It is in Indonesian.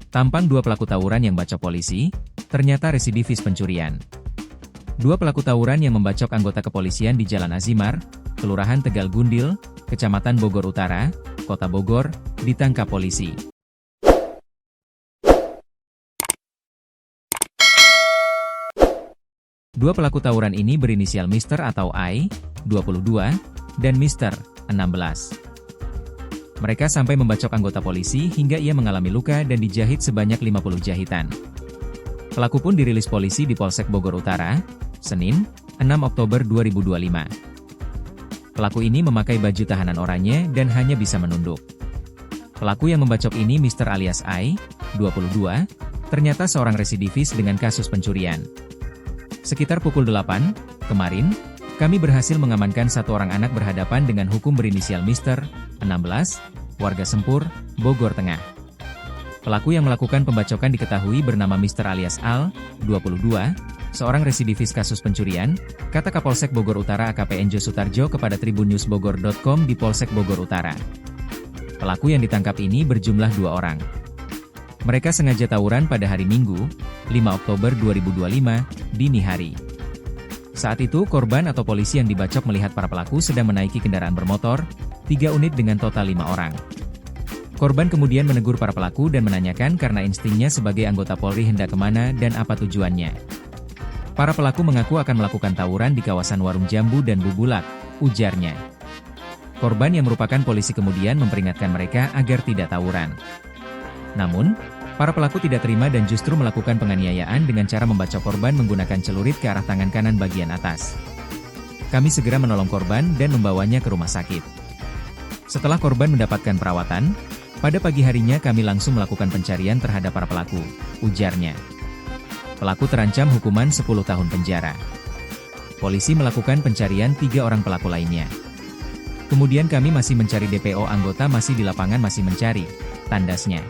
Tampang dua pelaku tawuran yang bacok polisi, ternyata residivis pencurian. Dua pelaku tawuran yang membacok anggota kepolisian di Jalan Azimar, Kelurahan Tegal Gundil, Kecamatan Bogor Utara, Kota Bogor, ditangkap polisi. Dua pelaku tawuran ini berinisial Mr. atau I, 22, dan Mr., 16. Mereka sampai membacok anggota polisi hingga ia mengalami luka dan dijahit sebanyak 50 jahitan. Pelaku pun dirilis polisi di Polsek Bogor Utara, Senin, 6 Oktober 2025. Pelaku ini memakai baju tahanan oranye dan hanya bisa menunduk. Pelaku yang membacok ini Mr. alias I, 22, ternyata seorang residivis dengan kasus pencurian. Sekitar pukul 8, kemarin, kami berhasil mengamankan satu orang anak berhadapan dengan hukum berinisial Mr., 16, warga Sempur, Bogor Tengah. Pelaku yang melakukan pembacokan diketahui bernama Mr. alias Al, 22, seorang residivis kasus pencurian, kata Kapolsek Bogor Utara AKP Enjo Sutarjo kepada tribunnewsbogor.com di Polsek Bogor Utara. Pelaku yang ditangkap ini berjumlah 2 orang. Mereka sengaja tawuran pada hari Minggu, 5 Oktober 2025, dini hari. Saat itu korban atau polisi yang dibacok melihat para pelaku sedang menaiki kendaraan bermotor, 3 unit dengan total 5 orang. Korban kemudian menegur para pelaku dan menanyakan karena instingnya sebagai anggota Polri hendak kemana dan apa tujuannya. Para pelaku mengaku akan melakukan tawuran di kawasan Warung Jambu dan Bubulak, ujarnya. Korban yang merupakan polisi kemudian memperingatkan mereka agar tidak tawuran. Namun, para pelaku tidak terima dan justru melakukan penganiayaan dengan cara membacok korban menggunakan celurit ke arah tangan kanan bagian atas. Kami segera menolong korban dan membawanya ke rumah sakit. Setelah korban mendapatkan perawatan, pada pagi harinya kami langsung melakukan pencarian terhadap para pelaku, ujarnya. Pelaku terancam hukuman 10 tahun penjara. Polisi melakukan pencarian 3 orang pelaku lainnya. Kemudian kami masih mencari DPO anggota masih di lapangan masih mencari, tandasnya.